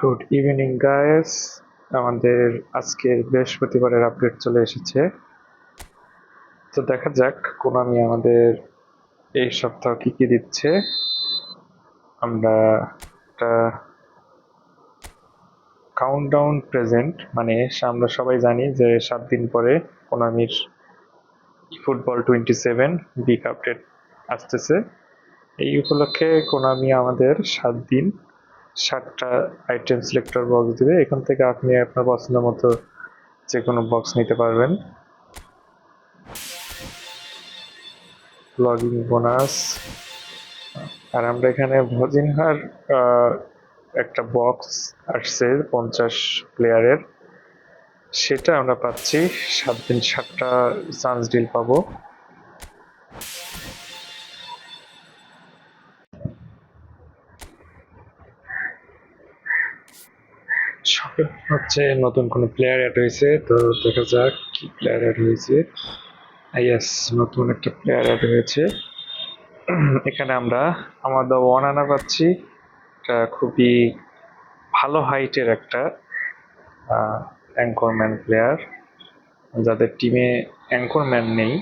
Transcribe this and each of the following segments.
Good evening guys. আমাদের আজকের বৃহস্পতিবারের আপডেট চলে এসেছে। তো দেখা যাক কোনামি আমাদের এই সপ্তাহ কি কি দিচ্ছে। আমরা একটা কাউন্টডাউন প্রেজেন্ট, মানে আমরা সবাই জানি যে 7 দিন পরে কোনামির ফুটবল 27 বিগ আপডেট আসতেছে। এই উপলক্ষে কোনামি আমাদের 7 দিন 7টা আইটেম সিলেক্টর বক্স দিবে। এখান থেকে আপনি আপনার পছন্দ মতো যে কোনো বক্স নিতে পারবেন। লগইন বোনাস, আর আমরা এখানে ভজিনহার একটা বক্স আসছে 50 প্লেয়ারের, সেটা আমরা পাচ্ছি। 7 দিন 7টা চান্স ডিল পাবো। সবে হচ্ছে নতুন কোনো প্লেয়ার অ্যাড হয়েছে, তো দেখা যাক কি প্লেয়ার অ্যাড হয়েছে। ইয়েস, নতুন একটা প্লেয়ার অ্যাড হয়েছে। এখানে আমরা আমাদের ওয়ানানা পাচ্ছি, এটা খুবই ভালো হাইটের একটা অ্যাঙ্করম্যান প্লেয়ার। যাদের টিমে অ্যাঙ্করম্যান নেই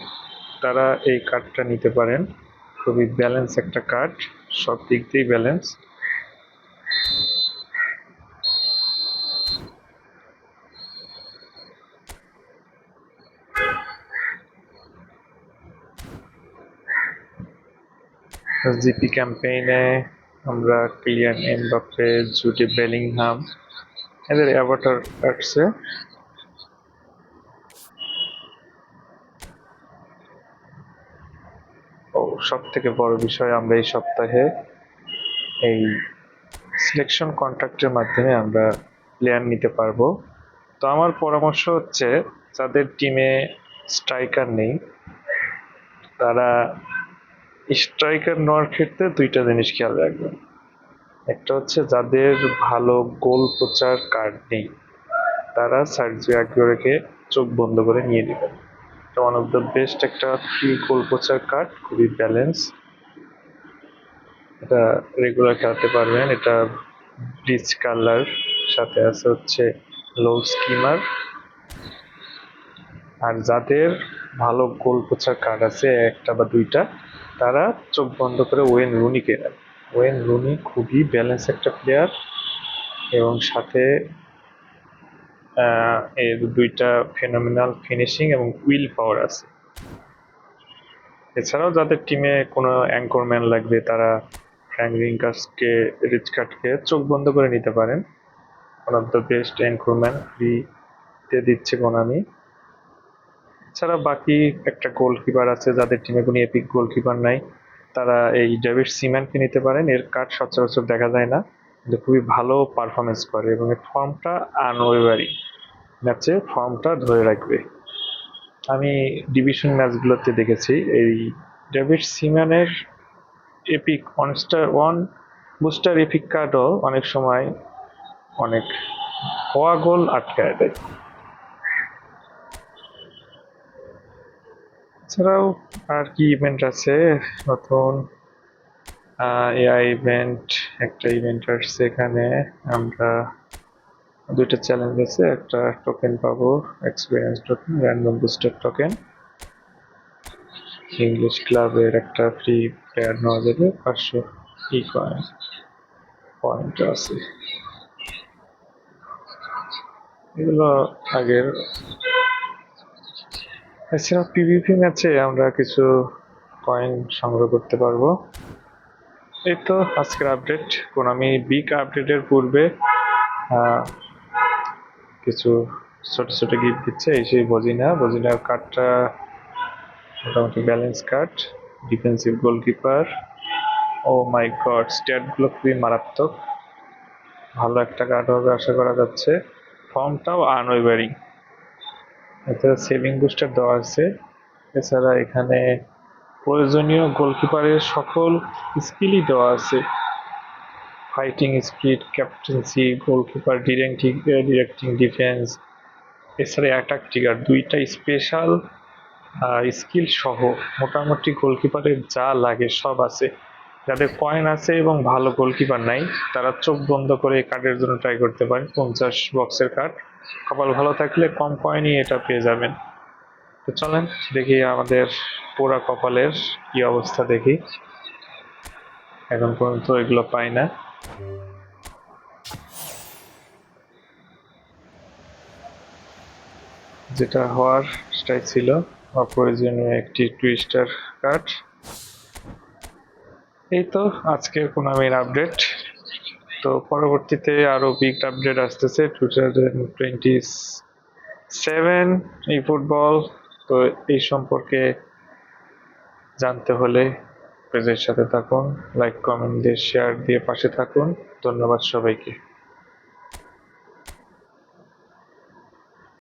তারা এই কার্ডটা নিতে পারেন। খুবই ব্যালেন্স একটা কার্ড, সব দিক দিয়েই ব্যালেন্স। জিপি ক্যাম্পেইনে আমরা কিলিয়ান এমবাপ্পে, জুডি বেলিংহাম এদের অ্যাভাটার আসছে। ও সব থেকে বড় বিষয়, আমরা এই সপ্তাহে এই সিলেকশন কন্ট্রাক্টের মাধ্যমে আমরা প্লেয়ার নিতে পারবো। তো আমার পরামর্শ হচ্ছে, যাদের টিমে স্ট্রাইকার নেই তারা স্ট্রাইকার নেওয়ার ক্ষেত্রে দুইটা জিনিস খেয়াল রাখবেন। একটা হচ্ছে যাদের ভালো গোল প্রচার কার্ড নেই তারা সার্জিও আগুয়েরোকে চোখ বন্ধ করে নিয়ে নেবেন। এটা ওয়ান অফ দ্য বেস্ট একটা ফ্রি গোল প্রচার কার্ড, খুবই ব্যালেন্স। এটা রেগুলার খেলাতে পারবেন। এটা ব্লিচ কালার, সাথে আছে হচ্ছে লো স্কিমার। আর যাদের ভালো গোল প্রচার কার্ড আছে একটা বা দুইটা, তারা চোখ বন্ধ করে ওয়েন রুনিকে নেন। ওয়েন রুনি খুবই ব্যালেন্স একটা প্লেয়ার, এবং সাথে এর দুইটা ফেনোমেনাল ফিনিশিং এবং উইল পাওয়ার আছে। এছাড়াও যাদের টিমে কোনো অ্যাঙ্করম্যান লাগবে তারা ফ্র্যাঙ্ক রিঙ্কার্সকে, রিচকার্ডকে চোখ বন্ধ করে নিতে পারেন। One of the best anchorman ফ্রিতে দিচ্ছে কোনামি। এছাড়া বাকি একটা গোলকিপার আছে, যাদের টিমে কোনো এপিক গোলকিপার নাই তারা এই ডেভিড সিম্যানকে নিতে পারেন। এর কার্ড সচরাচর দেখা যায় না, কিন্তু খুবই ভালো পারফরমেন্স করে এবং এর ফর্মটা আনওয়েভারিং, ম্যাচে ফর্মটা ধরে রাখবে। আমি ডিভিশন ম্যাচগুলোতে দেখেছি এই ডেভিড সিম্যানের এপিক ওয়ান বুস্টার এপিক কার্ডও অনেক সময় অনেক হওয়া গোল আটকায় দেয়। এছাড়াও আর কি ইভেন্ট আছে নতুন? এআই ইভেন্ট, একটা ইভেন্ট আসছে, এখানে আমরা দুইটা চ্যালেঞ্জ আছে। একটা টোকেন পাবো, experience token, random booster token. English ক্লাবের একটা ফ্রি প্লেয়ার নেওয়া যাবে, 500 ই কয়েন পয়েন্ট আছে। এগুলো আগের। এছাড়া পিভিপি ম্যাচে আমরা কিছু কয়েন সংগ্রহ করতে পারবো। এই তো আজকের আপডেট। কোনামি বিগ আপডেটের পূর্বে কিছু ছোট ছোট গিফট দিচ্ছে। এই সেই বজিনার কার্ডটা মোটামুটি ব্যালেন্স কার্ড, ডিফেন্সিভ গোলকিপার। ও মাই গড, স্ট্যাটগুলো খুবই মারাত্মক, ভালো একটা কার্ড হবে আশা করা যাচ্ছে। ফর্মটাও আনওয়েভারিং, এতে সেভিং বুস্টার দেওয়া আছে। এছাড়া এখানে প্রয়োজনীয় গোলকিপারের সকল স্কিলই দেওয়া আছে, fighting speed, captaincy, goalkeeper directing defence. এছাড়া অ্যাটাক ট্রিগার, দুইটা স্পেশাল স্কিল সহ মোটামুটি গোলকিপারের যা লাগে সব আছে। যাদের কয়েন আছে এবং ভালো গোলকিপার নাই, তারা চোখ বন্ধ করে এই কার্ডের জন্য ট্রাই করতে পারেন। 50 বক্সের কার্ড, কপাল ভালো থাকলে কম কয়েনই এটা পেয়ে যাবেন। তো চলেন দেখি আমাদের পোড়া কপালের কি অবস্থা দেখি। এখন পর্যন্ত এগুলো পাই না। যেটা হওয়ার সেটাই ছিল, অপ্রয়োজনীয় একটি টুইস্টার কার্ড। এই তো আজকের কোনামির আপডেট। তো পরবর্তীতে আরো বিগ আপডেট আসতেছে 2027 এই ফুটবল। তো এই সম্পর্কে জানতে হলে পেজের সাথে থাকুন, লাইক কমেন্ট দিয়ে শেয়ার দিয়ে পাশে থাকুন। ধন্যবাদ সবাইকে।